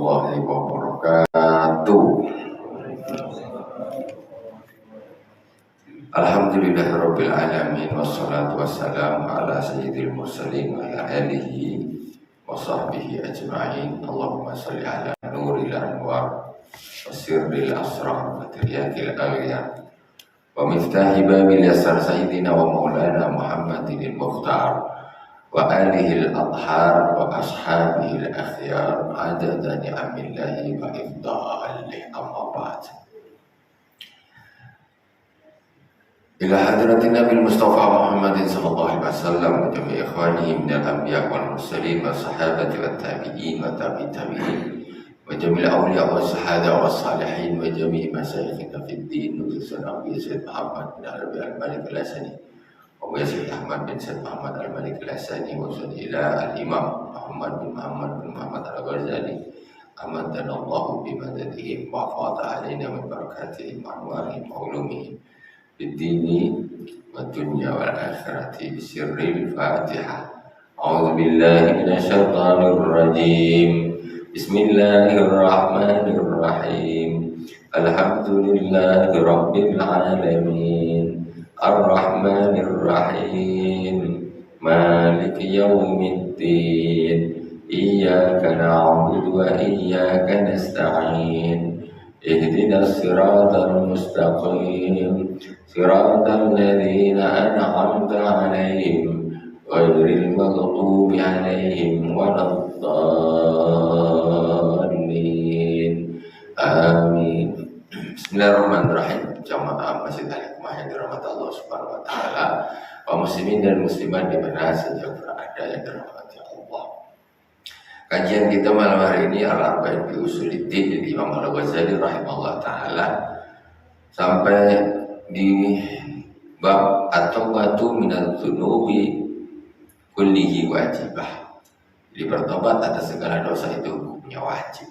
warahmatullahi wabarakatuh. Alhamdulillahirabbil alamin wassalatu wassalamu ala sayyidil mursalin wa ala alihi wa sahbihi ajma'in. Allahumma shalli ala nuril anwar wa sirril asrar wa tiryakil awliya wa miftahi babil yasar sayyidina wa maulana Muhammadin al-Mukhtar wa alihi al-adhar wa ashabihi al-akhyar adada ni'amillahi wa ifdalihi amma ba'd. Ila hadratin Nabi Mustafa Muhammadin sallallahu alaihi wasallam wa jami' ikhwanihi minal anbiya wal mursalin wa sahabati wat tabi'in wa tabi'in wa jami'il awliya was sahada was salihin wa jami' masyayikhina fid din nusul Nabi Sayyid Muhammad bin Arabi al-Malik al-Asani wa Sayyid Ahmad bin Sayyid Muhammad al-Malik al-Asani wa ila al-Imam Muhammad bin Muhammad al-Ghazali amaddanallahu bi madadihi wa fada alaina min barakatihim wa anwarihim wa ulumihim Bidini wa dunya wal akhirati bisirril Fatihah. A'udzu billahi minasyaitonir rajim. Bismillahirrahmanirrahim. Alhamdulillahi rabbil alamin. Arrahmanir rahim. Maliki yaumiddin. Iyyaka na'budu wa iyyaka nasta'in. اهدنا الصراط المستقيم صراط الذين أنعمت عليهم غير المغضوب عليهم ولا الضالين آمين. Bismillahirrahmanirrahim. Jamaah Masjid Al-Hikmah yang dirahmati Allah Subhanahu wa taala, kaum muslimin dan muslimat di mana saja berada yang dirahmati Allah. Kajian kita malam hari ini Al-Arba'in fi Usuluddin dari Imam Al-Ghazali rahimahullah taala sampai di bab at-taubatu minadz dzunubi kullihi wajibah. Jadi bertobat atas segala dosa itu hukumnya wajib.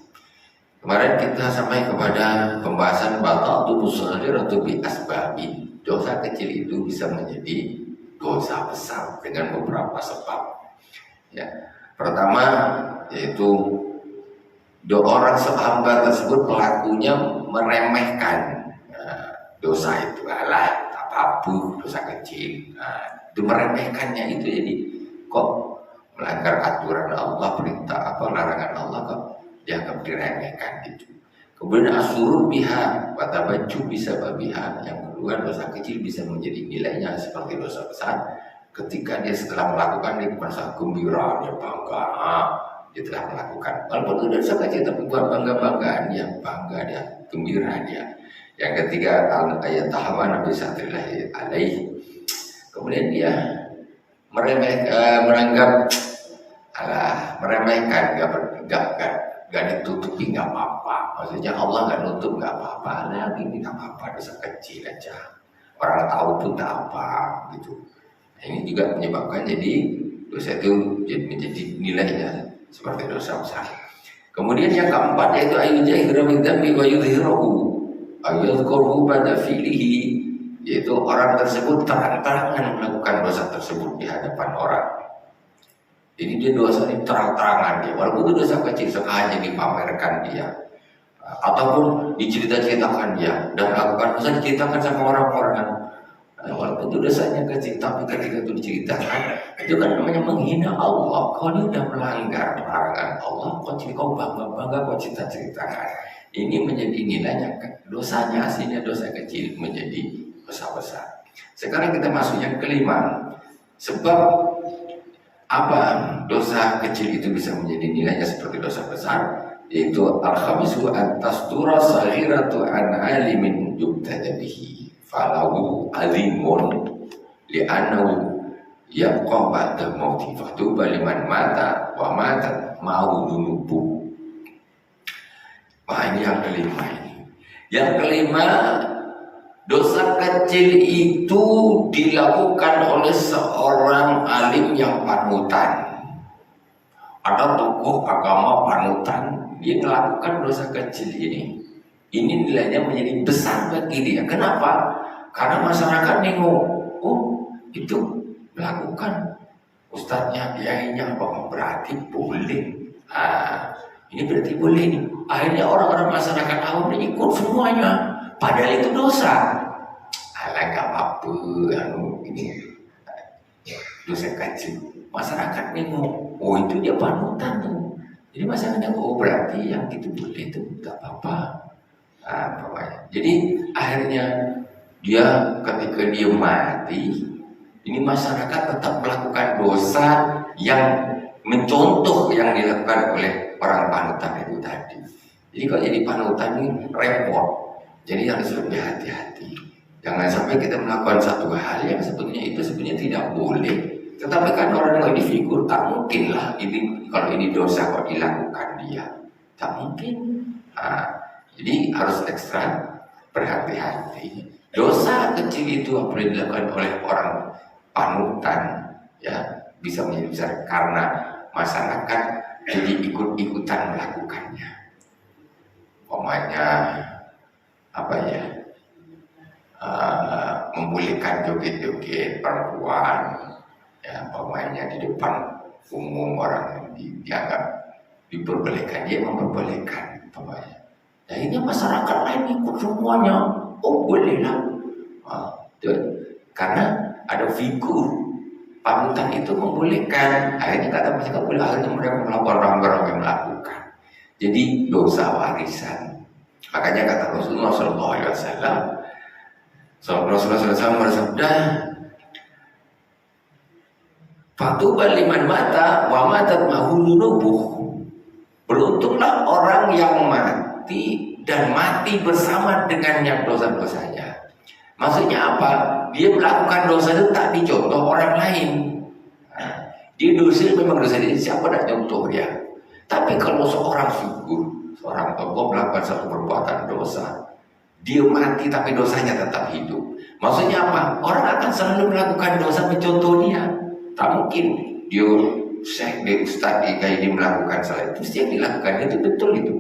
Kemarin kita sampai kepada pembahasan bata'atu shaghiratu bi asbabi. Dosa kecil itu bisa menjadi dosa besar dengan beberapa sebab. Ya. Pertama yaitu orang hamba tersebut pelakunya meremehkan dosa itu, alah apa-apa dosa kecil. Itu meremehkannya itu, jadi kok melanggar aturan Allah, perintah apa larangan Allah kok dianggap diremehkan itu. Kemudian asurur biha watabaju bisa babiha. Yang kedua, dosa kecil bisa menjadi nilainya seperti dosa besar ketika dia setelah melakukan dia merasa gembira, dia bangga, dia telah melakukan. Walaupun itu dosa kecil tapi bukan bangga-banggaan, dia bangga, dia gembira dia. Yang ketiga, ayat tahwa Nabi Sallallahu Alaihi. Kemudian dia meranggap, meremehkan, gak ditutupi, gak apa-apa. Maksudnya Allah gak nutup, gak apa-apa. Nah, ini gak apa-apa, dosa kecil aja. Orang tahu pun tak apa, gitu. Ini juga menyebabkan jadi dosa itu menjadi nilainya seperti dosa besar. Kemudian yang keempat yaitu ayyujahira min dzambi wa yudhhirahu ayyadhkuruhu pada fi'lihi, yaitu orang tersebut terang-terangan melakukan dosa tersebut di hadapan orang. Jadi dia dosa ini terang-terangan dia, walaupun itu dosa kecil sengaja dipamerkan dia ataupun dicerita-ceritakan dia dan melakukan dosa diceritakan sama orang-orang. Walaupun itu dosanya kecil, tapi ketika itu diceritakan, itu kan namanya menghina Allah. Kau ini udah melanggar larangan Allah, kau bangga-bangga kau cerita-ceritakan. Ini menjadi nilainya, dosanya aslinya dosa kecil menjadi dosa besar. Sekarang kita masuk yang kelima. Sebab apa dosa kecil itu bisa menjadi nilainya seperti dosa besar? Yaitu al-khamisu an-tasdura saghiratu an alimin yubtada bihi falahu alimun li'annahu yabqa ba'da mauti fatuba liman mata wa mata ma'u dunubu. Ini yang kelima ini. Yang kelima, dosa kecil itu dilakukan oleh seorang alim yang panutan. Ada tokoh agama panutan, dia melakukan dosa kecil ini. Ini nilainya menjadi besar bagi dia. Kenapa? Karena masyarakat nengok, oh itu melakukan ustadznya, kiainya, apa berarti boleh. Ini berarti boleh nih. Akhirnya orang-orang masyarakat awam ini ikut semuanya. Padahal itu dosa. Alah gak apa-apa. Ini dosa kecil. Masyarakat nengok, oh itu dia panutan tuh. Jadi masyarakat oh berarti yang itu boleh tuh gak apa-apa. Jadi akhirnya dia ketika dia mati, ini masyarakat tetap melakukan dosa yang mencontoh yang dilakukan oleh orang panutan itu tadi. Jadi kalau jadi panutan ini repot. Jadi harus lebih hati-hati. Jangan sampai kita melakukan satu hal yang sebenarnya tidak boleh. Tetapi kan orang yang difigur tak mungkin lah ini kalau ini dosa kok dilakukan dia. Tak mungkin. Jadi harus ekstra berhati-hati. Dosa kecil itu apabila dilakukan oleh orang panutan, ya bisa menjadi besar karena masyarakat jadi ikut-ikutan melakukannya. Umpamanya apa ya? Membolehkan joget-joget perempuan, ya umpamanya di depan umum orang dianggap diperbolehkan, dia memperbolehkan umpamanya. Nah ini masyarakat lain ikut semuanya, oh boleh lah. Karena ada figur panutan itu membolehkan, akhirnya kata masyarakat boleh, akhirnya mereka melakukan orang-orang yang melakukan. Jadi dosa warisan. Makanya kata Rasulullah SAW, Rasulullah SAW bersabda, "Fatuba liman mata wa matat mahulunubuh." Beruntunglah orang yang mati dan mati bersama dengan yang dosa-dosanya. Maksudnya apa? Dia melakukan dosa itu tak dicontoh orang lain. Dia dosa memang dosa dia, siapa nak contoh dia? Tapi kalau seorang figur, seorang tokoh melakukan satu perbuatan dosa, dia mati tapi dosanya tetap hidup. Maksudnya apa? Orang akan selalu melakukan dosa mencontoh dia. Tak mungkin dia syekh, dia ustaz, dia kayak dia melakukan salah itu, yang dilakukan itu betul itu.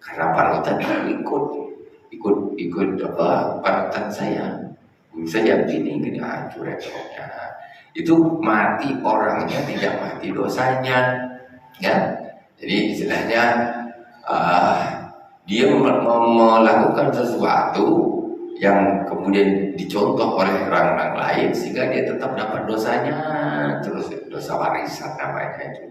Karena panutan ikut apa panutan saya. Saya begini hancur repotnya. Itu mati orangnya, tidak mati dosanya, ya. Jadi istilahnya dia melakukan sesuatu yang kemudian dicontoh oleh orang-orang lain sehingga dia tetap dapat dosanya, terus dosa warisan namanya itu.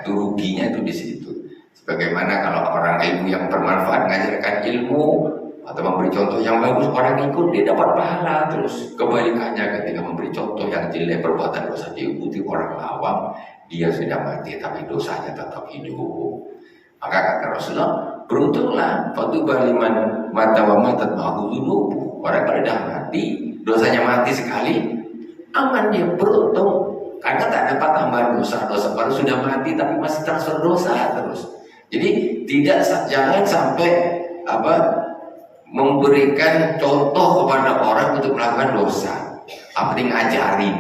Itu ruginya itu di situ. Sebagaimana kalau orang ilmu yang bermanfaat mengajarkan ilmu atau memberi contoh yang bagus, orang ikut dia dapat pahala. Terus kebalikannya ketika memberi contoh yang jelek, perbuatan dosa diikuti orang awam, dia sudah mati tapi dosanya tetap hidup. Maka kata Rasulullah, beruntunglah fatuba liman mata wa matat ma'udzunubu. Orang kalau dah mati, dosanya mati sekali, aman dia, beruntung. Karena tak dapat tambahan dosa baru sudah mati tapi masih transfer dosa terus. Jadi jangan sampai memberikan contoh kepada orang untuk melakukan dosa. Apa ngajarin?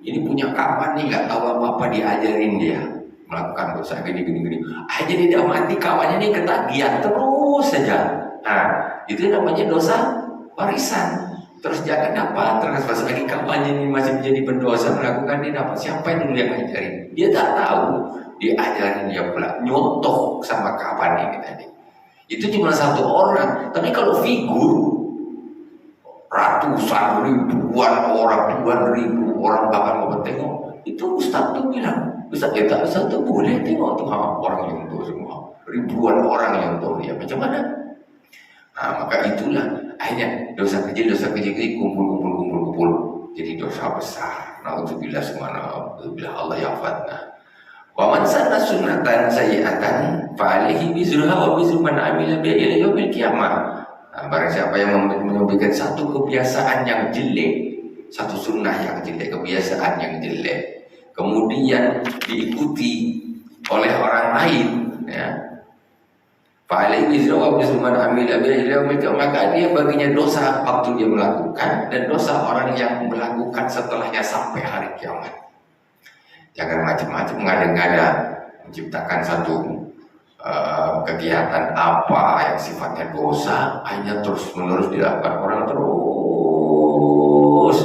Ini punya kawan nih nggak tahu apa-apa, diajarin dia melakukan dosa gini. Aja dia udah mati, kawannya nih ketagihan terus saja. Nah, itu namanya dosa warisan. Terus jangan dapat, terus pas lagi kawannya ini masih menjadi berdosa melakukan, dia dapat. Siapa yang dulu yang ngajarin? Dia tak tahu, diajarin dia pula, nyontoh sama kawan ini tadi. Itu cuma satu orang, tapi kalau figur ratusan ribuan orang, puluhan ribu orang bahkan mau tengok, itu Ustaz tuh bilang, Ustaz tuh boleh tengok tuh orang yang tuh semua, ribuan orang yang tuh dia macam mana? Nah maka itulah akhirnya dosa kecil kumpul, jadi dosa besar. Nauzubillah Allah yafatna. Wa man sanna sunnatan sayyi'atan fa alaihi wizruha wa wizru man amila biha ila yaumil qiyamah. Barang siapa yang membuat satu kebiasaan yang jelek, satu sunnah yang jelek, kebiasaan yang jelek, kemudian diikuti oleh orang lain, ya. Fa alaihi wizru wa wizru man amila biha ila yaumil qiyamah, maka dia baginya dosa waktu dia melakukan dan dosa orang yang melakukan setelahnya sampai hari kiamat. Jangan macam-macam ngada-ngada menciptakan satu kegiatan apa yang sifatnya dosa, hanya terus-menerus dilakukan orang terus.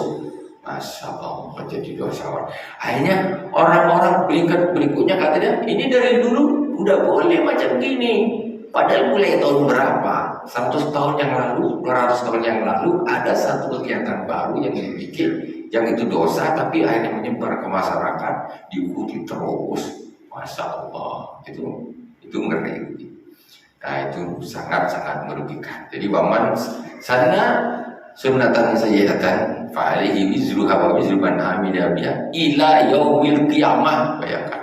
Masya Allah, menjadi dosa. Akhirnya orang-orang berikutnya katanya ini dari dulu udah boleh macam gini. Padahal mulai tahun berapa? 100 tahun yang lalu, 200 tahun yang lalu ada satu kegiatan baru yang dibikin, yang itu dosa tapi akhirnya menyebar ke masyarakat, diikuti terus. Masya Allah, itu ngeri. Nah itu sangat-sangat merugikan. Jadi waman sana sunnatan sayyidatan fa'alihi wizruha wa wizru man amila biha ila yaumil qiyamah. Bayangkan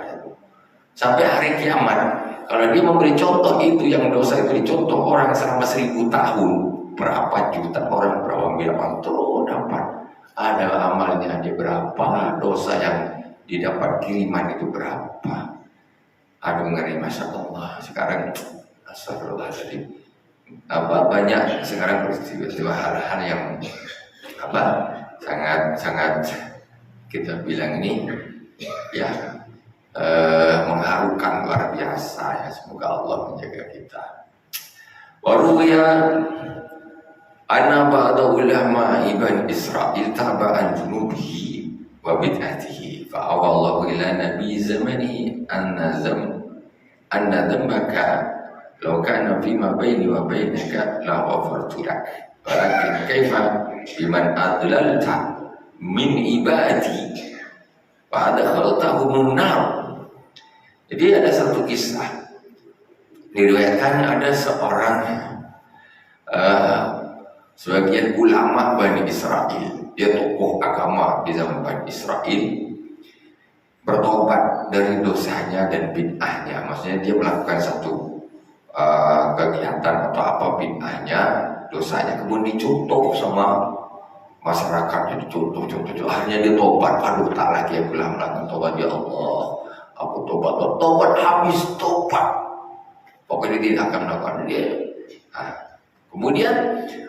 sampai hari kiamat, kalau dia memberi contoh itu, yang dosa itu dicontoh orang selama 1000 tahun, berapa juta orang, berapa miliar terus dapat. Ada amalnya dia berapa, dosa yang didapat kiriman itu berapa. Aduh ngeri, Masya Allah. Sekarang astagfirullahaladzim, banyak sekarang peristiwa hal-hal yang sangat kita bilang ini ya mengharukan luar biasa ya. Semoga Allah menjaga kita. Waruya anna ba'da ulama ibn Israil taba'an junubihi wa bid'atihi fa'awallahu ila nabi zamani anna dhanbaka law kana fima baini wa bainaka la ghafartu lak walakin kaifa biman adlalta min ibadi wa adkhaltahum nar. Jadi ada satu kisah diriwayatkan, ada seorang sebagian ulama Bani Israel, dia tokoh agama di zaman Bani Israel, bertobat dari dosanya dan bid'ahnya. Maksudnya dia melakukan satu kegiatan atau apa bid'ahnya, dosanya, kemudian dicontoh sama masyarakatnya, dicontoh. Akhirnya dia tobat, aduh tak lagi aku melakukan tobat, ya Allah, aku tobat habis tobat. Pokoknya dia tidak akan melakukan dia. Kemudian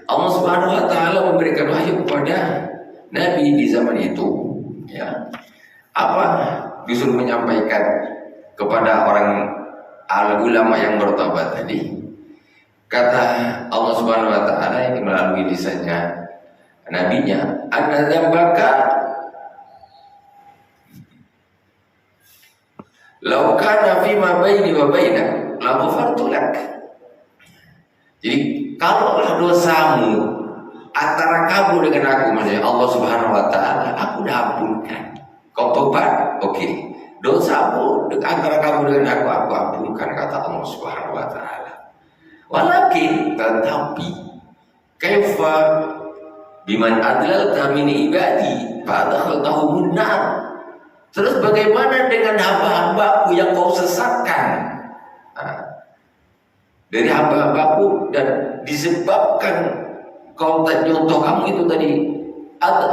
Allah Subhanahu Wa Taala memberikan wahyu kepada Nabi di zaman itu, ya, apa disuruh menyampaikan kepada orang ulama yang bertobat tadi. Kata Allah Subhanahu Wa Taala ini melalui lisannya nabinya, anna dzambaka law kana fima baini wa bainak la ghafartu lak. Jadi kalau dosamu antara kamu dengan aku, maksudnya Allah Subhanahu Wa Taala, aku dah ampunkan. Kau tobat, oke. Dosamu antara kamu dengan aku ampunkan, kata Allah Subhanahu Wa Taala. Walakin, tetapi kaifa biman adlalta min ibadi fa'adkhaltahum nar. Terus bagaimana dengan hamba-hambaku yang kau sesatkan? Dari hamba-hambaku, dan disebabkan kau contoh kamu itu tadi,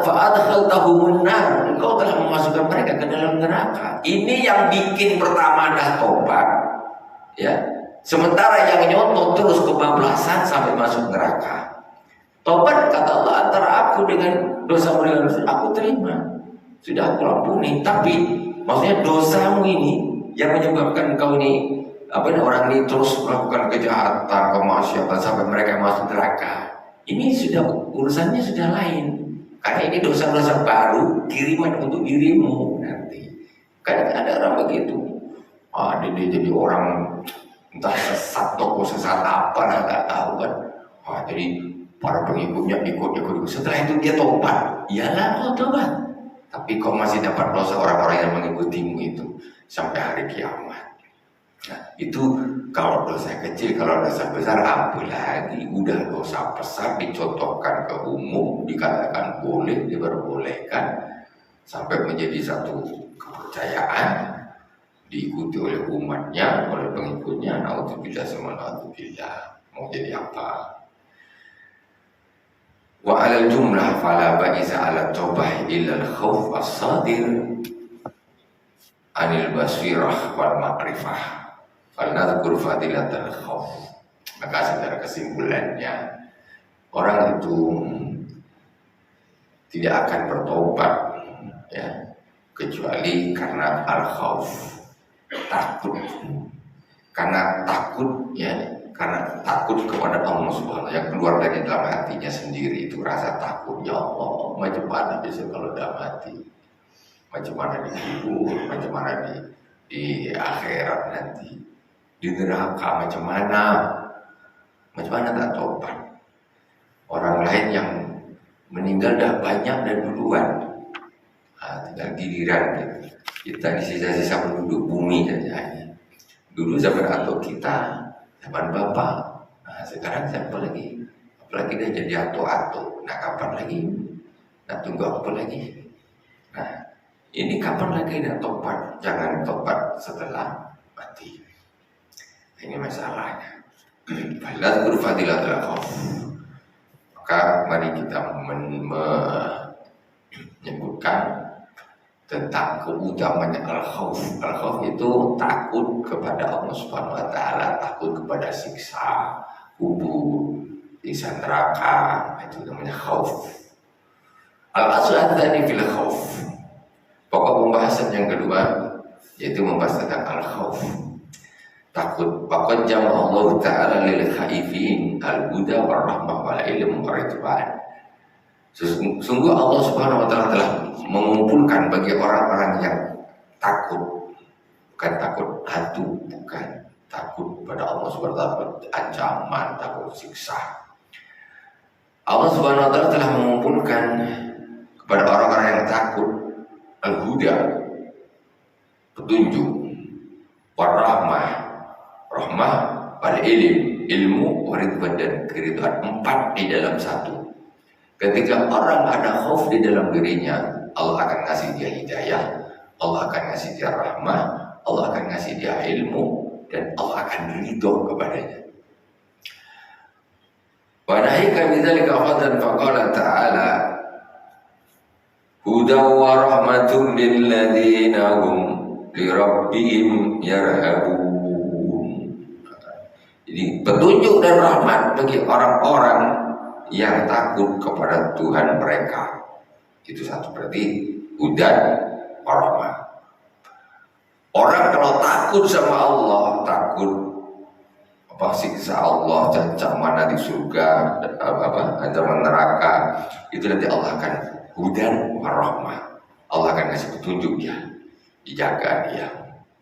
fa'adkhaltahum nar, engkau telah memasukkan mereka ke dalam neraka. Ini yang bikin pertama dah tobat, ya. Sementara yang nyontoh terus kebablasan sampai masuk neraka. Tobat, kata Allah, antara aku dengan dosamu dengan dosa, aku terima, sudah aku ampuni. Tapi maksudnya dosamu ini yang menyebabkan kau ini, orang ini terus melakukan kejahatan, kemaksiatan sampai mereka masuk neraka. Ini sudah urusannya sudah lain. Karena ini dosa-dosa baru, kiriman untuk dirimu nanti. Kan ada orang begitu. Dia jadi orang entah sesat, toko sesat apa, nggak tahu kan. Jadi para pengikutnya ikut. Setelah itu dia tobat. Iyalah kau tobat. Tapi kau masih dapat dosa orang-orang yang mengikutimu itu sampai hari kiamat. Nah, itu kalau dosa kecil. Kalau dosa besar apa lagi? Udah dosa besar dicontohkan ke umum, dikatakan boleh, diperbolehkan, sampai menjadi satu kepercayaan, diikuti oleh umatnya, oleh pengikutnya. Naudzubillah sama naudzubillah. Mau jadi apa? Wa alal jumlah fala ba'isa ala taubah illa al-khawf as-sadir anil basirah wal ma'rifah. Falnadhkur fadilatal khawf. Maka secara kesimpulannya, orang itu tidak akan bertobat, ya, kecuali karena al-khawf, takut. Karena takut, ya, karena takut kepada Allah Subhanahu, yang keluar dari dalam hatinya sendiri itu rasa takut. Ya Allah, macam mana bisa kalau dalam hati? macam mana di kubur, macam mana di akhirat nanti, di neraka macam mana tak tobat. Orang lain yang meninggal dah banyak dan duluan, tinggal giliran kita di sisa-sisa penduduk bumi saja. Dulu zaman atuk kita, zaman bapak, sekarang siapa lagi? Apalagi dah jadi atuk-atuk, nak kapan lagi? Nak tunggu apa lagi? Nah, ini kapan lagi nak tobat? Jangan tobat setelah mati. Ini masalahnya. Fadhkur fadilatul khauf. Maka mari kita menyebutkan tentang keutamaan al-khauf. Al-khauf itu takut kepada Allah Subhanahu wa taala, takut kepada siksa kubur, siksa neraka, itu namanya khauf. Al-asl adzani fil khauf. Pokok pembahasan yang kedua yaitu membahas tentang al-khauf. Takut. Faqad jama'a Allah taala lil khaifin al-huda war rahmah wal ilm war ridwan. Sungguh Allah Subhanahu wa taala telah mengumpulkan bagi orang-orang yang takut, bukan takut hantu, bukan takut pada Allah Subhanahu wa taala, ancaman, takut siksa. Allah Subhanahu wa taala telah mengumpulkan kepada orang-orang yang takut al-huda, petunjuk, warahmah, rahmah, wal ilmu, waridwan dan keridhaan, 4 di dalam satu. Ketika orang ada khauf di dalam dirinya, Allah akan ngasih dia hidayah, Allah akan ngasih dia rahmah, Allah akan ngasih dia ilmu, dan Allah akan ridho kepadanya. Wa nahika bidzalika fadlan faqala ta'ala hudaw wa rahmatun lil ladzina hum li rabbihim yarhabun. Jadi petunjuk dan rahmat bagi orang-orang yang takut kepada Tuhan mereka. Itu satu, berarti hudan warahmah. Orang kalau takut sama Allah, takut siksa Allah, ancaman di surga, ancaman neraka, itu nanti Allah akan hudan warahmah. Allah akan kasih petunjuk dia, dijaga dia,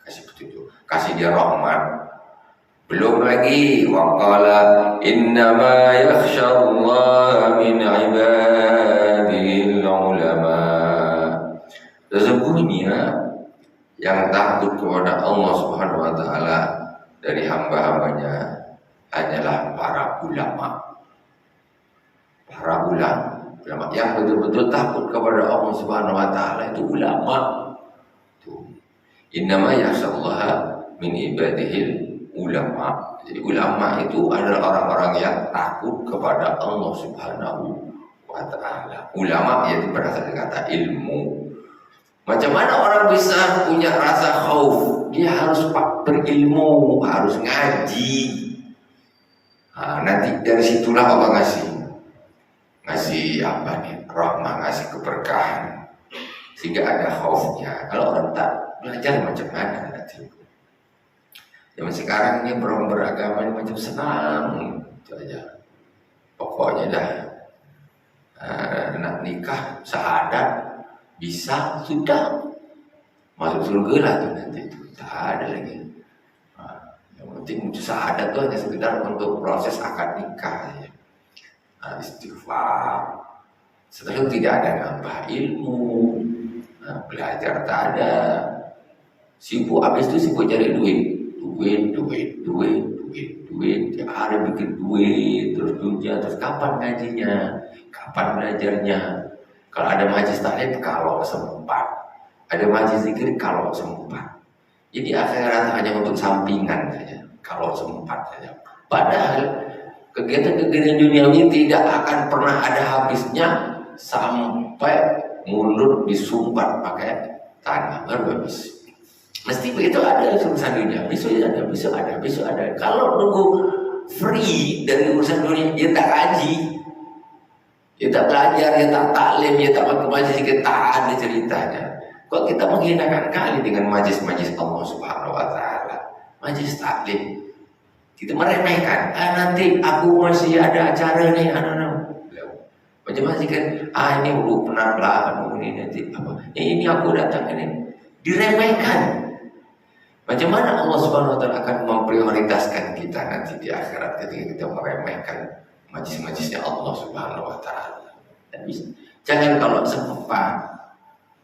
kasih petunjuk, kasih dia rahmat. Belum lagi waqala innama yakhshallaha min ibadihil ulama. Sesungguhnya yang takut kepada Allah Subhanahu wa taala dari hamba-hambanya hanyalah para ulama. Para ulama yang betul-betul takut kepada Allah Subhanahu wa taala itu ulama. Innama yakhshallaha min ibadihil ulama. Jadi ulama itu adalah orang-orang yang takut kepada Allah Subhanahu wa taala. Ulama yaitu berdasarkan kata ilmu. Macam mana orang bisa punya rasa khauf? Dia harus berilmu, harus ngaji. Nanti dari situlah Allah ngasih apa nih? Rahmah, ngasih keberkahan. Sehingga ada khaufnya. Kalau orang tak belajar macam mana nanti? Zaman sekarang ini beragama ini macam senang, itu aja. Pokoknya dah nak nikah, syahadat, bisa, sudah masuk surga lah tuh nanti itu. Tak ada lagi. Yang penting syahadat itu hanya sekedar untuk proses akad nikah ya. Istighfar. Setelah itu tidak ada nambah ilmu, belajar tak ada. Sibuk, habis itu sibuk cari duit. Duit, tiap hari bikin duit, terus dunia, terus kapan ngajinya, kapan belajarnya. Kalau ada majlis taklim kalau sempat, ada majlis zikir kalau sempat. Jadi akhirat hanya untuk sampingan saja, kalau sempat saja. Padahal kegiatan-kegiatan duniawi tidak akan pernah ada habisnya sampai mulut disumbat pakai tanah baru habis. Mesti begitu, ada urusan dunia, besok ada. Kalau nunggu free dari urusan dunia, dia tak kaji, dia tak belajar, dia tak taklim, dia tak masuk majlis, kita tak ada ceritanya. Kok kita menghinakan kali dengan majlis-majlis Allah Subhanahu wa taala, majlis taklim. Kita meremehkan, nanti aku masih ada acara nih, Macam-macam kan, ini udah penat lah, ini nanti apa? Ini aku datang ini diremehkan. Macam mana Allah Subhanahu Wa Taala akan memprioritaskan kita nanti di akhirat ketika kita meremehkan majlis-majlisnya Allah Subhanahu Wa Taala? Jangan kalau sempat.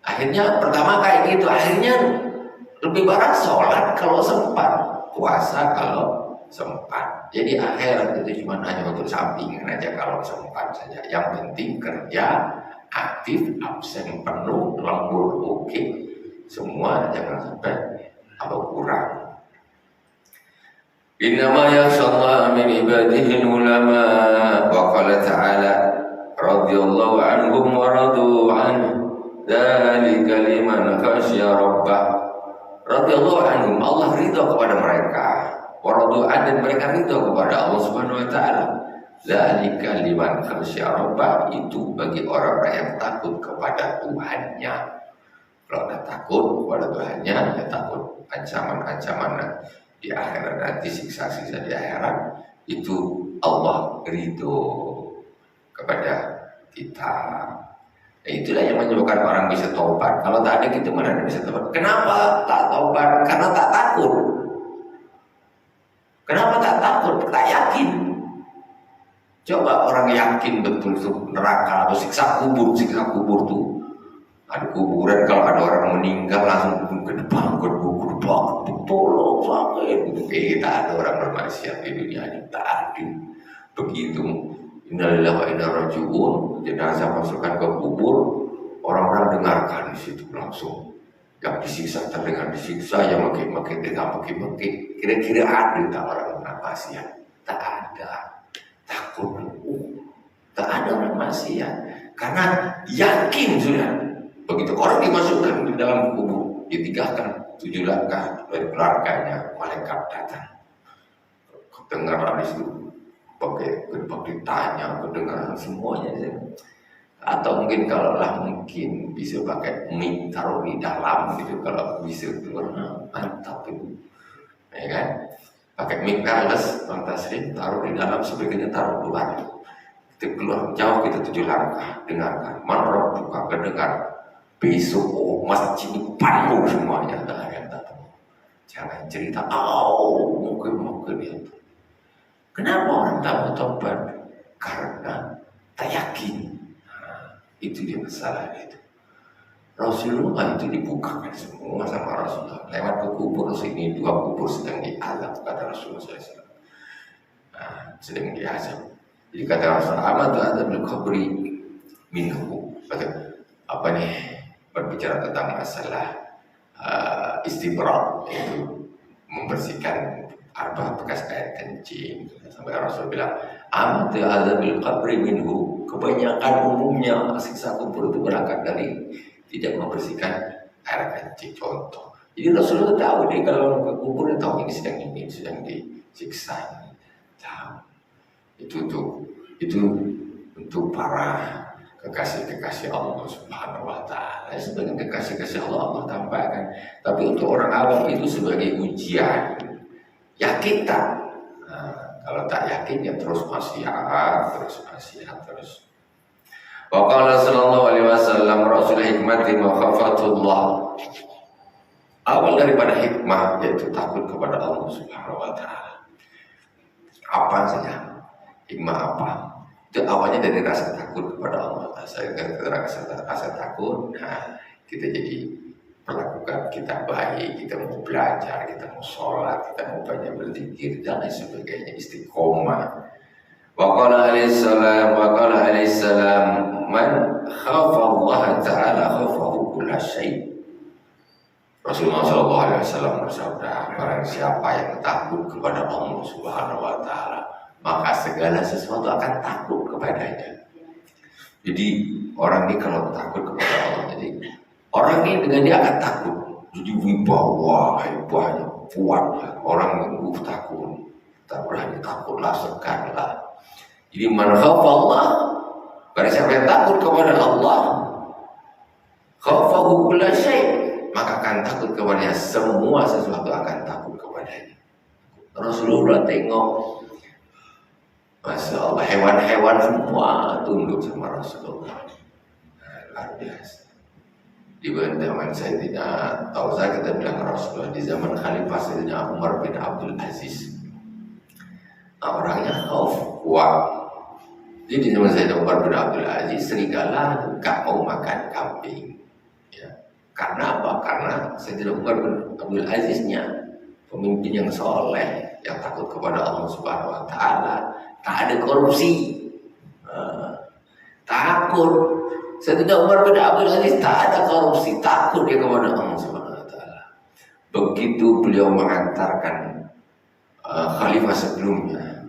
Akhirnya pertama kayak gitu, akhirnya lebih barat sholat kalau sempat, puasa kalau sempat. Jadi akhirat itu cuma hanya untuk sampingan aja kalau sempat saja. Yang penting kerja aktif, absen penuh, lembur oke, semua jangan sampai apa kurang. Innama yakhshallaha min ibadihi ulama wa qala ta'ala radhiyallahu anhum wa radu anhu dzalika liman khasya rabbah. Radhiyallahu anhum, Allah ridha kepada mereka, wa radu an, dan mereka ridha kepada Allah Subhanahu wa taala. Dzalika liman khasya rabbah, itu bagi orang-orang yang takut kepada Tuhannya. Kalau dah takut kepada Tuhannya, ya takut ancaman-ancaman di akhirat nanti, siksa-siksa di akhirat, itu Allah ridho kepada kita. Itulah yang menyebabkan orang bisa taubat. Kalau tak ada kita mana ada bisa taubat. Kenapa tak taubat? Karena tak takut. Kenapa tak takut? Tak yakin. Coba orang yakin betul itu neraka atau siksa kubur tuh. Ada kuburan, kalau ada orang meninggal langsung ke depan, tolong sakit. Kita ada orang bermaksiat di dunia ini, tak ada. Begitu. Innalillahi wa inna ilaihi raji'un, jenazah masukkan ke kubur, orang-orang dengarkan di situ langsung. Yang disiksa terdengar disiksa, yang makin dengar makin. Kira-kira ada tak orang bermaksiat? Tak ada. Takut. Tak ada orang maksiat. Karena yakin sudah. Begitu orang dimasukkan di dalam kubur, ditinggalkan 7 langkah dari keluarganya, malaikat datang. Kedengaran di situ, pakai ditanya, kedengaran semuanya. Atau mungkin kalau mungkin bisa pakai mic taruh di dalam gitu, kalau bisa keluar, mantap itu, ya kan? Pakai mic wireless, Bang Taslim, taruh di dalam, sebagiannya taruh luar. Kita keluar jauh, kita 7 langkah, dengarkan. Mana buka kedengar. Besok masjid penuh semuanya, tak ada yang datang. Jangan cerita, mungkin itu. Kenapa orang tak mau tobat? Karena tak yakin. Itu dia masalah itu. Rasulullah itu dibukakan semua sama Rasulullah. Lewat ke kubur sini, 2 kubur sedang diazab, kata Rasulullah SAW. Sedang diazab. Jadi kata Rasulullah, amat azab al-qabri minhu. Apa nih? Berbicara tentang masalah istibrak, yaitu membersihkan bekas air kencing. Sampai Rasul bilang, amat azabil qabri minhu, kebanyakan umumnya siksa kubur itu berangkat dari tidak membersihkan air kencing. Contoh, jadi Rasulullah tahu nih, kalau ke kubur dia tahu ini sedang disiksa. Tahu itu untuk para kekasih-kekasih Allah Subhanahu Wa Taala. Sebagai kekasih-kekasih Allah tampakkan. Tapi untuk orang awam itu sebagai ujian. Yakin tak? Kalau tak yakin ya terus maksiat. Wa qala sallallahu alaihi wasallam, Rasul hikmati makhafatullah. Awal daripada hikmah yaitu takut kepada Allah Subhanahu Wa Taala. Apa saja? Hikmah apa? Itu awalnya dari rasa takut kepada Allah. Rasa takut, kita jadi perlakukan kita baik, kita mau belajar, kita mau sholat, kita mau banyak berzikir dan lain sebagainya, istiqomah. Wa qala alaihi salam, man khafa Allah Ta'ala khafahu kulla syai'. Rasulullah SAW bersabda, barang siapa yang takut kepada Allah Subhanahu Wa Taala, maka segala sesuatu akan takut kepadanya. Jadi orang ini kalau takut kepada Allah, jadi orang ini dengan dia akan takut. Jadi wibawa, hebatnya, kuatnya. Orang yang takut, tak berani, takutlah, seganlah. Jadi man khafa Allah, barang siapa yang takut kepada Allah, khafahu kulla syai', maka akan takut kepadanya, semua sesuatu akan takut kepadanya. Rasulullah tengok Masya Allah, hewan-hewan semua tunduk sama Rasulullah. Luar biasa. Di zaman Sayyidina, tahu saya kita bilang Rasulullah di zaman Khalifah Sayyidina Umar bin Abdul Aziz. Nah, orangnya khauf, kuat. Jadi di zaman Sayyidina Umar bin Abdul Aziz, serigala gak mau makan kambing. Ya. Karena apa? Karena Sayyidina Umar bin Abdul Aziznya pemimpin yang soleh, yang takut kepada Allah Subhanahu Wa Taala, tak ada korupsi, takut. Sayyidina Umar bin Abdul Aziz tak ada korupsi, takut dia kepada Allah Subhanahu Wa Taala. Begitu beliau mengantarkan khalifah sebelumnya,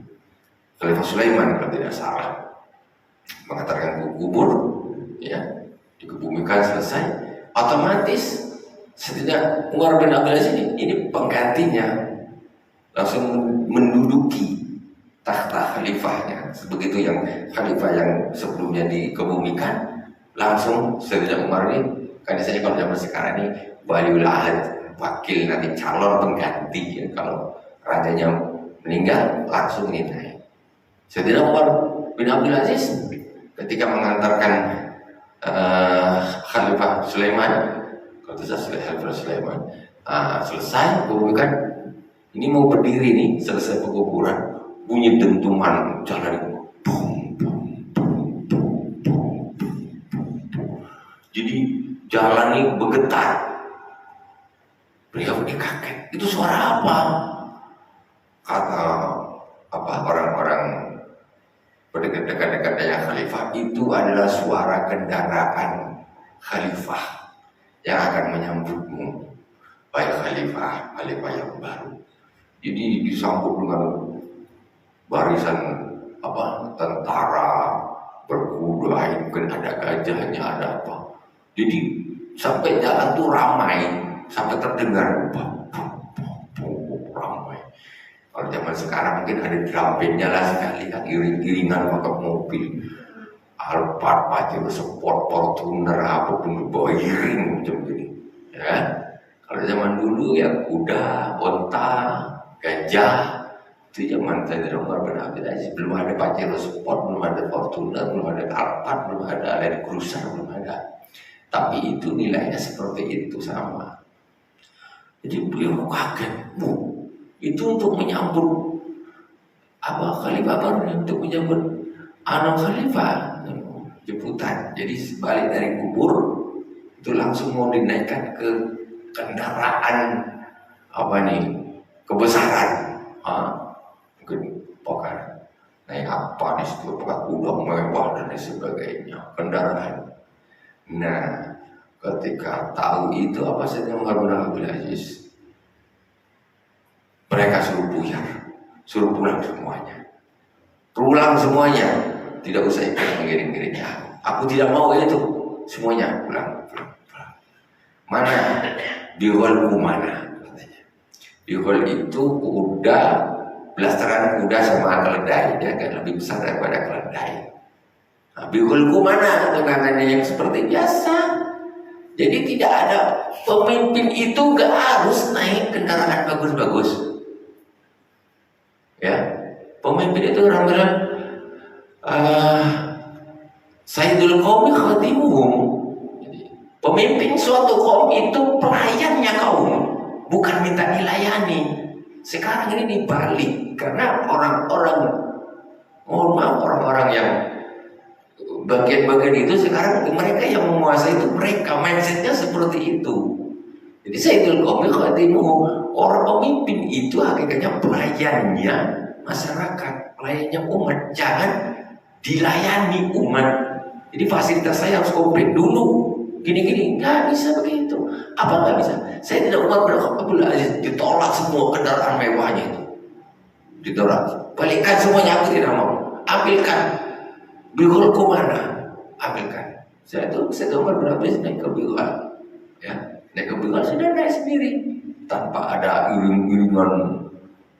Khalifah Sulaiman kalau tidak salah, mengantarkan ke kubur, ya, dikebumikan selesai, otomatis Sayyidina Umar bin Abdul Aziz ini penggantinya langsung menduduki takhta khalifahnya. Begitu yang khalifah yang sebelumnya dikebumikan, langsung Sayyidina Umar ini, kan saya kalau zaman sekarang ini waliul ahad, wakil nanti calon pengganti, ya. Kalau rajanya meninggal langsung ini naik. Sayyidina Umar bin Abdul Aziz ketika mengantarkan Khalifah Sulaiman, kalau itu Khalifah Sulaiman, selesai pembukaan, ini mau berdiri nih, selesai penguburan, bunyi dentuman jalan, boom, boom, boom, boom, boom, boom. Jadi jalan ini bergetar. Beliau kaget, itu suara apa? Kata orang-orang dekat-dekatnya khalifah, itu adalah suara kendaraan khalifah yang akan menyambutmu, baik khalifah yang baru. Jadi disambut dengan barisan tentara berkuda, mungkin ada gajahnya, ada apa. Jadi sampai jalan tuh ramai, sampai terdengar ramai. Kalau zaman sekarang mungkin ada drum bandnya lah sekali, kan iring-iringan pakai mobil Alphard, Pajero Sport, Fortuner, apapun bawa iring macam ini, ya. Kalau zaman dulu ya kuda, onta, gajah. Itu zaman Sayyidina Umar bin Abdul Aziz, belum ada Pajero Sport, belum ada Fortuner, belum ada Alphard, belum ada Land Cruiser, belum ada. Tapi itu nilainya seperti itu sama. Jadi beliau kaget, itu untuk menyambut khalifah baru, untuk menyambut anak khalifah, jemputan. Jadi balik dari kubur itu langsung mau dinaikkan ke kendaraan kebesaran, mungkin pokar naik apa di situ, pakai kuda mewah dan sebagainya, kendaraan. Nah, ketika tahu itu apa saja Umar bin Abdul Aziz, mereka suruh buyar, suruh pulang semuanya, tidak usah ikut mengiring-iringnya. Aku tidak mau itu, semuanya pulang. Mana? Di hall mana? Katanya. Di hall itu kuda, blasteran kuda sama keledai, dia agak lebih besar daripada keledai. Nah, di hall mana? Tegangannya yang seperti biasa. Jadi tidak ada, pemimpin itu gak harus naik kendaraan bagus-bagus. Ya, pemimpin itu orang bilang Sayyidul Qaumi khadimuhum. Pemimpin suatu kaum itu pelayannya kaum, bukan minta dilayani. Sekarang ini dibalik, karena orang-orang yang bagian-bagian itu sekarang mereka yang menguasai itu, mereka mindsetnya seperti itu. Jadi Sayyidul Qaumi khadimuhum, orang pemimpin itu hakikatnya pelayannya masyarakat, pelayannya umat, jangan dilayani umat. Jadi fasilitas saya harus komplit dulu, gini-gini, nggak bisa begitu. Apa nggak bisa? Saya tidak Umar bin Abdul Aziz ditolak semua kendaraan mewahnya itu, ditolak. Balikkan semuanya, aku tidak mau. Ambilkan, bihulku mana? Ambilkan. Saya Umar bin Abdul Aziz naik ke bihul, ya, naik ke bihul sudah naik sendiri, tanpa ada iring-iringan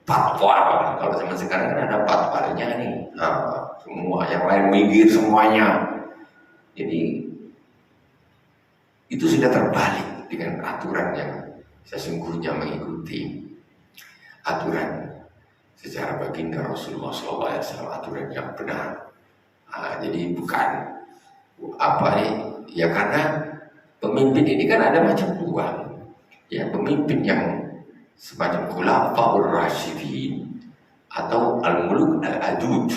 patwal. Kalau zaman sekarang kan ada patwalnya nih, semua yang lain minggir semuanya. Jadi itu sudah terbalik dengan aturan yang sesungguhnya mengikuti aturan secara baginda Rasulullah SAW aturan yang benar. Jadi bukan apa nih ya, karena pemimpin ini kan ada macam dua ya, pemimpin yang semacam khulafaur rasyidin atau al-muluk al-adud,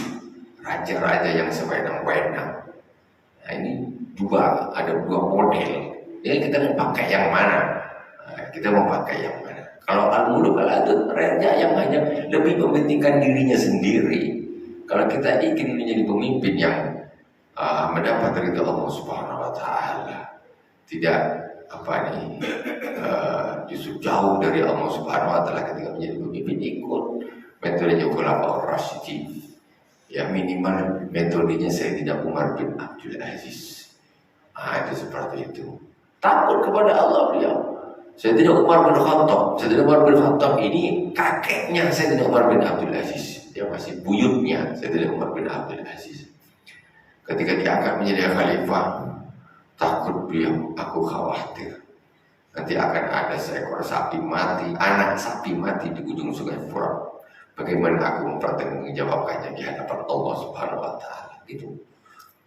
raja-raja yang sewenang-wenang. Nah ini ada dua model. Jadi kita mau pakai yang mana? Kita mau pakai yang mana? Kalau al-muluk al-adud, raja yang hanya lebih mementingkan dirinya sendiri. Kalau kita ingin menjadi pemimpin yang mendapat ridha Allah Subhanahu Wa Taala, tidak justru jauh dari Allah Subhanahu Wa Taala ketika menjadi pemimpin, ikut metodenya khulafaur rasyidin. Ya minimal metodenya Sayyidina Umar bin Abdul Aziz. Itu seperti itu. Takut kepada Allah beliau. Sayyidina Umar bin Khattab. Sayyidina Umar bin Khattab ini kakeknya Sayyidina Umar bin Abdul Aziz. Dia masih buyutnya Sayyidina Umar bin Abdul Aziz. Ketika diangkat menjadi khalifah, takut beliau, aku khawatir nanti akan ada seekor sapi mati, anak sapi mati di ujung sungai Furat. Bagaimana aku mempertanggungjawabkannya di hadapan Allah Subhanahu Wa Taala? Itu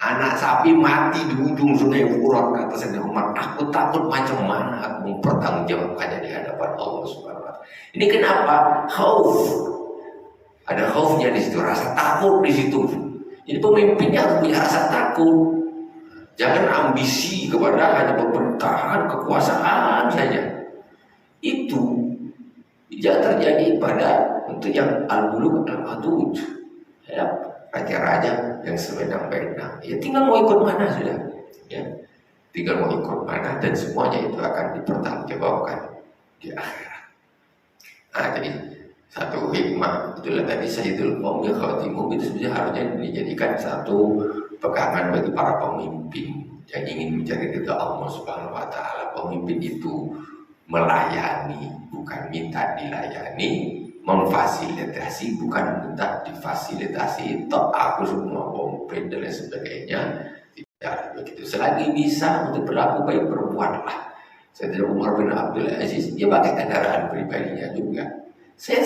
anak sapi mati di ujung sungai Furat, kata Sayyidina Umar, aku takut macam mana aku mempertanggungjawabkannya di hadapan Allah Subhanahu Wa Taala. Ini kenapa? Khauf. Ada khaufnya di situ, rasa takut di situ. Jadi pemimpinnya harus punya rasa takut. Jangan ambisi kepada hanya pemerintahan, kekuasaan saja. Itu tidak terjadi pada untuk yang al-muluk al-adud, ya, raja-raja yang sewenang-wenang. Ya tinggal mau ikut mana sudah, ya. Tinggal mau ikut mana dan semuanya itu akan dipertanggungjawabkan di akhirat. Jadi satu hikmah itulah tadi Sayyidul Qaum ya Khatimum itu sebenarnya harusnya dijadikan satu pegangan bagi para pemimpin yang ingin mencari ridha Allah Subhanahu Wa Taala. Pemimpin itu melayani, bukan minta dilayani, memfasilitasi, bukan minta difasilitasi. Toh aku semua pemimpin dan lain sebagainya. Tidak begitu. Selagi bisa untuk berlaku baik, berbuatlah. Sayyidina Umar bin Abdul Aziz dia pakai kendaraan pribadinya juga. Saya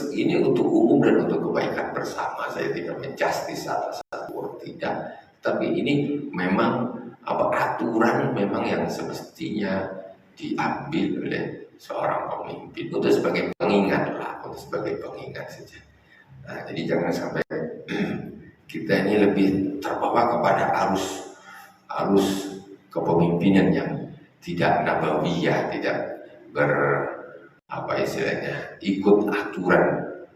ini untuk umum dan untuk kebaikan bersama. Saya tidak menjustis atas satu, tidak. Tapi ini memang aturan memang yang semestinya diambil oleh seorang pemimpin untuk sebagai pengingat lah, untuk sebagai pengingat saja. Jadi jangan sampai kita ini lebih terbawa kepada arus kepemimpinan yang tidak nabawiyah, tidak ikut aturan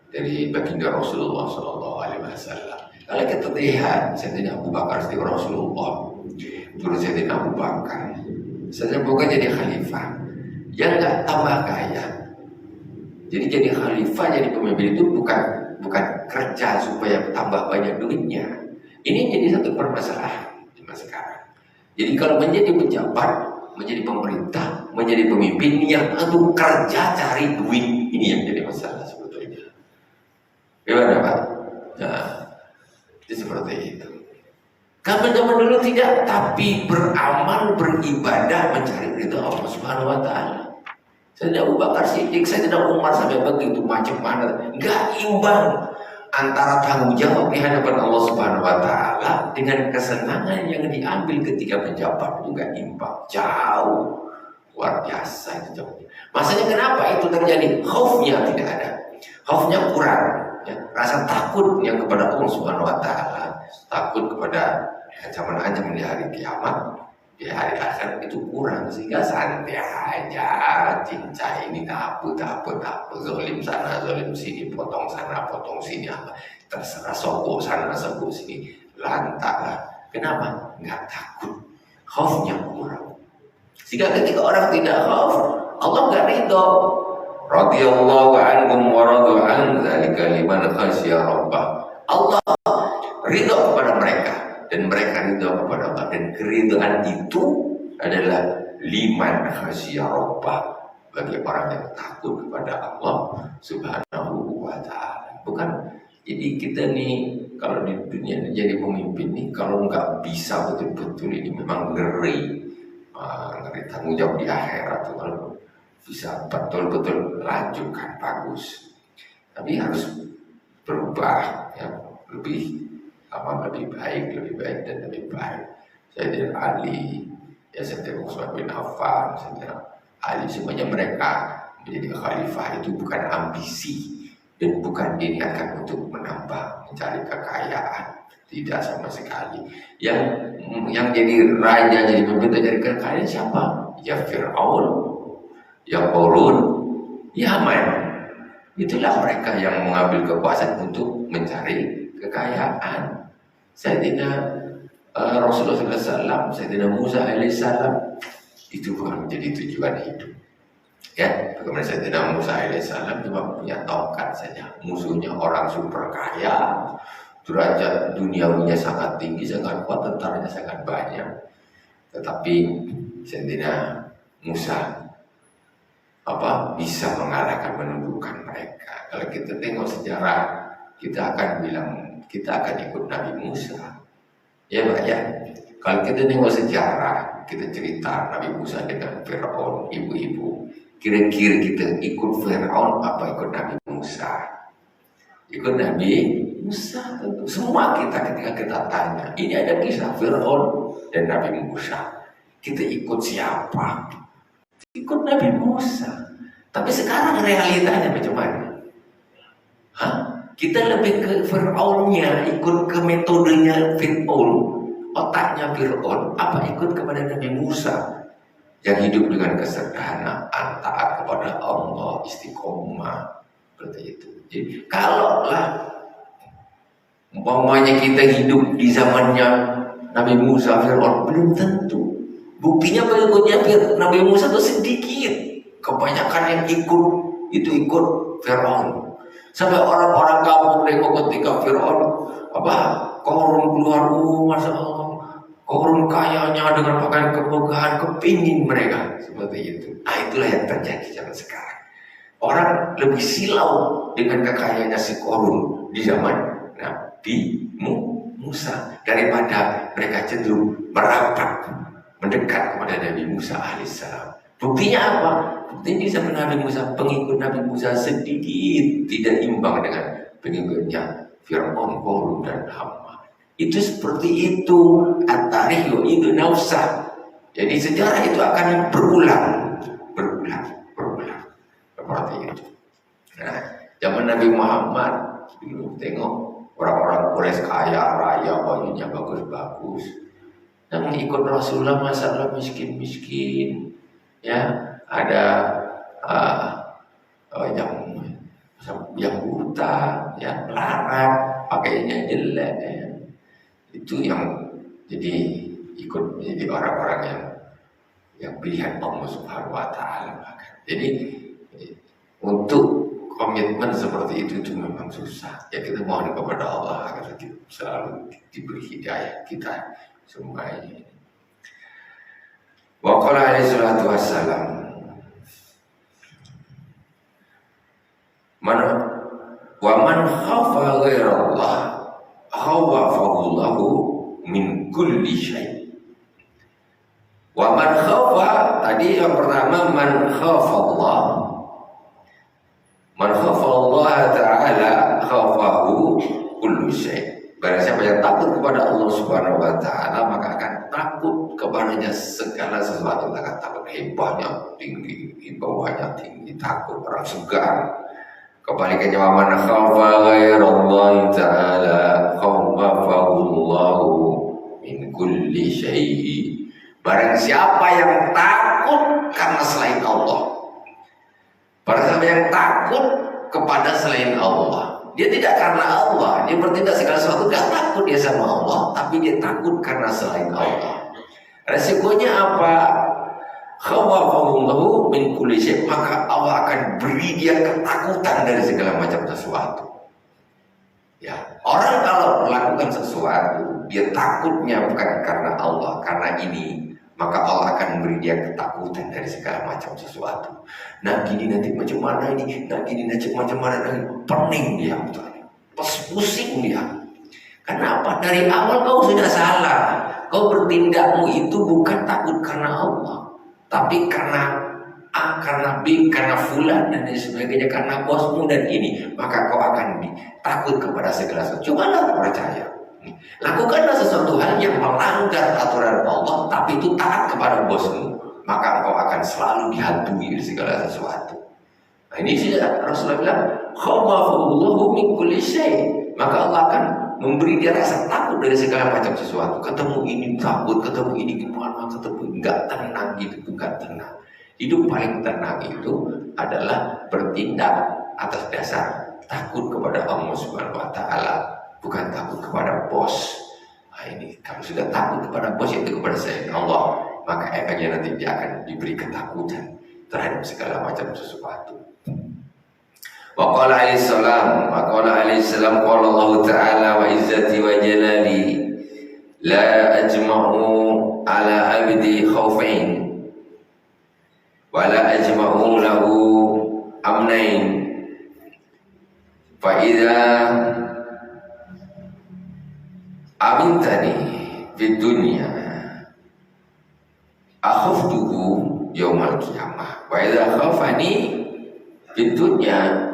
dari baginda Rasulullah SAW. Kalau kita lihat Sayyidina Abu Bakar sebagai Rasulullah, terus Sayyidina Abu Bakar, Sayyidina Abu Bakar jadi khalifah, yang nggak tambah kaya. Jadi khalifah, jadi pemimpin itu bukan kerja supaya tambah banyak duitnya. Ini jadi satu permasalahan di masa sekarang. Jadi kalau menjadi pejabat, menjadi pemerintah, menjadi pemimpin yang untuk kerja cari duit, ini yang jadi masalah sebetulnya. Gimana Pak? Itu seperti itu. Kami zaman dulu tidak, tapi beramal, beribadah, mencari ridha Allah Subhanahu Wa Taala. Sayyidina Abu Bakar Siddiq, Sayyidina Umar sampai begitu macam mana? Gak imbang antara tanggung jawab di hadapan Allah Subhanahu Wa Taala dengan kesenangan yang diambil ketika menjabat, juga imbang, jauh, luar biasa itu jauhnya. Masanya kenapa itu terjadi? Khaufnya tidak ada, khaufnya kurang, ya. Rasa takutnya kepada Allah Subhanahu Wa Taala, takut kepada ancaman-ancaman di hari kiamat, di hari akhir itu kurang, sehingga santai aja, cincai ini tak apa, zolim sana, zolim sini, potong sana, potong sini, terserah, sogok sana, sogok sini, lantaklah. Kenapa? Nggak takut, khaufnya kurang. Sehingga ketika orang tidak khauf, Allah nggak ridho. Radhiyallahu anhum wa radu an dzalika liman khasya rabbah. Allah ridho kepada mereka dan mereka ridho kepada Allah, dan keridhaan itu adalah liman khasya rabbah, bagi orang yang takut kepada Allah Subhanahu Wa Taala. Bukan jadi kita nih kalau di dunia ini jadi pemimpin nih, kalau nggak bisa betul-betul ini memang ngeri tanggung jawab di akhirat. Kalau bisa betul-betul lanjutkan bagus. tapi harus berubah ya, lebih lebih baik dan lebih baik. Sayyidina Ali, ya Sayyidina Utsman bin Affan, Sayyidina Ali, semuanya mereka menjadi khalifah itu bukan ambisi dan bukan diniatkan untuk menambah mencari kekayaan, tidak sama sekali. Yang jadi raja, jadi pemimpin, jadi kekayaan siapa? Ya Fir'aun, ya Qarun, ya Haman. Itulah mereka yang mengambil kekuasaan untuk mencari kekayaan. Sayyidina Rasulullah SAW, Sayyidina Musa alaihissalam, itu bukan menjadi tujuan hidup. Ya, bagaimana Sayyidina Musa alaihissalam cuma punya tongkat saja. Musuhnya orang super kaya, derajat duniawinya sangat tinggi, sangat kuat, tentaranya sangat banyak. Tetapi Sayyidina Musa bisa mengalahkan, menundukkan mereka. Kalau kita tengok sejarah, kita akan bilang kita akan ikut Nabi Musa. Ya Pak ya. Kalau kita tengok sejarah, kita cerita Nabi Musa dengan Fir'aun, ibu-ibu. Kira-kira kita ikut Fir'aun apa ikut Nabi Musa? Ikut Nabi Musa tentu. Semua kita ketika kita tanya, ini ada kisah Fir'aun dan Nabi Musa, kita ikut siapa? Ikut Nabi Musa. Tapi sekarang realitanya bagaimana? Kita lebih ke Fir'aunnya, ikut ke metodenya Fir'aun, otaknya Fir'aun, apa ikut kepada Nabi Musa yang hidup dengan kesederhanaan, taat kepada Allah, istiqomah, seperti itu. Jadi kalaulah umpamanya kita hidup di zamannya Nabi Musa, Fir'aun, belum tentu. Buktinya pengikutnya Nabi Musa itu sedikit. Kebanyakan yang ikut Fir'aun. Sampai orang-orang kampung nengok ketika Fir'aun Qarun keluar, Masya Allah, Qarun kayanya dengan pakaian kemegahan, kepingin mereka seperti itu. Itulah yang terjadi zaman sekarang. Orang lebih silau dengan kekayaannya si Qarun di zaman Nabi Musa daripada mereka cenderung merapat mendekat kepada Nabi Musa alaihissalam. Buktinya apa? Buktinya di zaman Nabi Musa, pengikut Nabi Musa sedikit, tidak imbang dengan pengikutnya Fir'aun, Qarun dan Haman. Itu seperti itu. At-tarikh itu nafsah. Jadi sejarah itu akan berulang. Seperti itu. Nah, zaman Nabi Muhammad, tengok orang-orang Quraisy kaya raya, bajunya bagus-bagus. Namun ikut Rasulullah masalah miskin-miskin. Ya, ada yang buta, ya, melarat, pakainya jelek. Ya. Itu yang jadi ikut menjadi orang-orang yang pilihan Allah Subhanahu Wa Taala. Jadi untuk komitmen seperti itu memang susah. Ya kita mohon kepada Allah agar kita selalu diberi hidayah kita semua ini. Wa qala alaihi salatu wassalam, man khafa ghairallah khawafahu lahu min kulli syai'. Wa man khafa, tadi yang pertama man khafa Allah. Man khafa Allah ta'ala khawafahu kullu syai'. Barang siapa yang takut kepada Allah Subhanahu Wa Taala, maka akan takut kepadanya segala sesuatu. Akan takut hibahnya tinggi, hibahnya tinggi, takut orang segan. Kebalikannya, man khafa ghairallahi ta'ala khawafahullahu min kulli syai'. Barang siapa yang takut karena selain Allah, barang siapa yang takut kepada selain Allah, dia tidak karena Allah, dia bertindak segala sesuatu, gak takut dia sama Allah, tapi dia takut karena selain Allah. Resikonya apa? Khawafahullahu min kulli syai', maka Allah akan beri dia ketakutan dari segala macam sesuatu. Ya, orang kalau melakukan sesuatu, dia takutnya bukan karena Allah, karena ini, maka Allah akan memberi dia ketakutan dari segala macam sesuatu. Nah gini nanti macam mana ini, nah gini nanti macam mana lagi, pening dia, pusing dia. Kenapa? Dari awal kau sudah salah. Kau bertindakmu itu bukan takut karena Allah, tapi karena A karena B, karena fulan dan lain sebagainya, karena bosmu dan ini, maka kau akan takut kepada segala sesuatu. Cobalah percaya. Lakukanlah sesuatu hal yang melanggar aturan Allah, tapi itu taat kepada bosmu, maka engkau akan selalu dihantui dari segala sesuatu. Nah ini sudah Rasulullah bilang, khawafullahu min kulli syai'. Maka Allah akan memberi dia rasa takut dari segala macam sesuatu. Ketemu ini takut, ketemu ini gimana, ketemu ini nggak tenang, gitu bukan tenang. Hidup paling tenang itu adalah bertindak atas dasar takut kepada Allah Subhanahu wa Ta'ala, bukan takut kepada bos. Nah ini, kalau sudah takut kepada bos itu kepada saya Allah, maka efeknya nanti dia akan diberi ketakutan terhadap segala macam sesuatu. Wa qala alaihi salam, qala Allah Ta'ala wa izzati wa jalali la ajma'u ala abdi khawfain wala ajma'u lahu amnain fa idza amintani fid dunya akhaftuhu yaumal qiyamah wa idza khafani fid dunya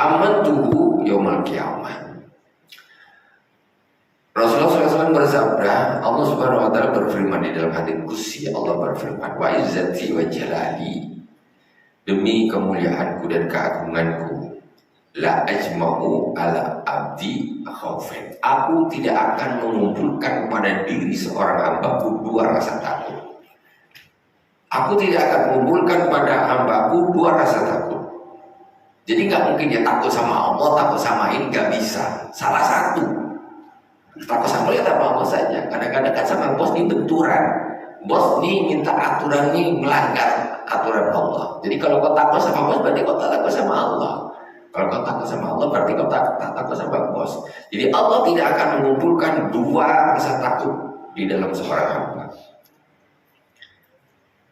amantuhu yaumal qiyamah. Rasulullah SAW bersabda, Allah Subhanahu wa Ta'ala berfirman di dalam hadits qudsi, Allah berfirman, wa izzati wa jalali, demi kemuliaanku dan keagunganku, la ajma'u ala abdi khawfain, aku tidak akan mengumpulkan pada diri seorang hambaku dua rasa takut. Aku tidak akan mengumpulkan pada hambaku dua rasa takut. Jadi nggak mungkin dia takut sama Allah, takut sama ini, nggak bisa. Salah satu. Takut sama lihat apa bos saja. Kadang-kadang kan sama bos ini benturan. Bos ini minta aturan ini melanggar aturan Allah. Jadi kalau kau takut sama bos berarti kau takut sama Allah. Kalau kau takut sama Allah berarti kau takut sama bos. Jadi Allah tidak akan mengumpulkan dua rasa takut di dalam seorang hamba.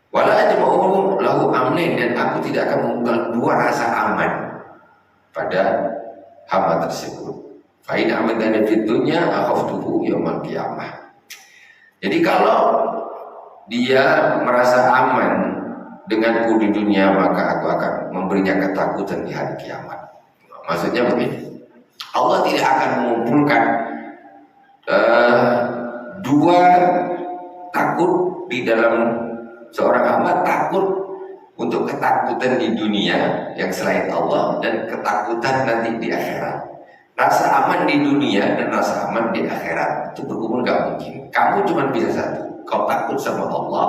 Wala ajma'u lahu amnin, dan aku tidak akan mengumpulkan dua rasa aman pada hamba tersebut. Fa in amantani fid dunya akhaftuhu yaumal qiyamah. Jadi kalau dia merasa aman denganku di dunia, maka aku akan memberinya ketakutan di hari kiamat. Maksudnya begini, Allah tidak akan mengumpulkan dua takut di dalam seorang hamba, takut untuk ketakutan di dunia yang selain Allah dan ketakutan nanti di akhirat. Rasa aman di dunia dan rasa aman di akhirat itu berkumpul gak mungkin. Kamu cuma bisa satu, kau takut sama Allah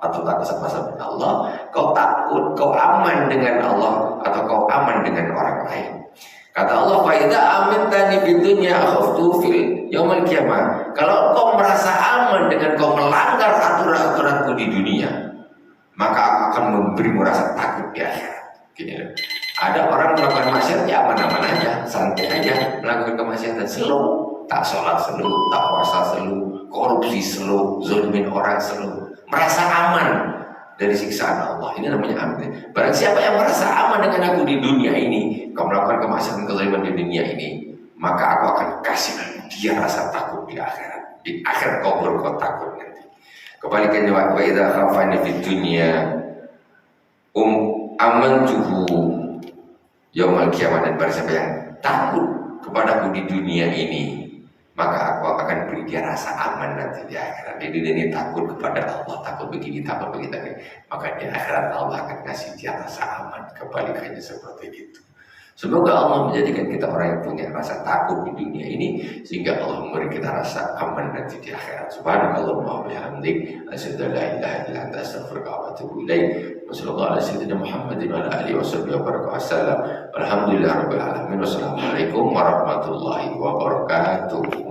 atau takut sama Allah, kau takut, kau aman dengan Allah atau kau aman dengan orang lain. Kata Allah, fa idza amintani fid dunya akhaftu fil yaumil qiyamah. Kalau kau merasa aman dengan kau melanggar aturan-aturanku di dunia, maka aku akan memberimu rasa takut di akhirat. Gini loh. Ada orang melakukan maksiat ya aman-aman aja, santai aja melakukan kemaksiatan, slow, tak sholat slow, tak puasa slow, korupsi slow, zolimin orang slow, merasa aman dari siksaan Allah. Ini namanya aman. Barang siapa yang merasa aman dengan aku di dunia ini, kau melakukan kemaksiatan kezaliman di dunia ini, maka aku akan kasih dia rasa takut di akhirat. Di akhirat kau takut nanti. Kebalikannya, wa idza khafani fid dunya amantuhu yaumal qiyamah, dan barang siapa yang takut kepadaku di dunia ini, maka aku akan beri dia rasa aman nanti di akhirat. Di dunia ini takut kepada Allah, takut begini, takut begitu, maka di akhirat Allah akan kasih dia rasa aman. Kebalikannya seperti itu. Semoga Allah menjadikan kita orang yang punya rasa takut di dunia ini, sehingga Allah memberi kita rasa aman nanti di akhirat. Subhanallah wa bihamdik, asyhadu an la ilaha illa anta, astaghfiruka wa atubu ilaik. Wassallallahu ala sayyidina Muhammadin wa ala alihi wasallam. Alhamdulillahirabbil alamin. Wassalamualaikum warahmatullahi wabarakatuh.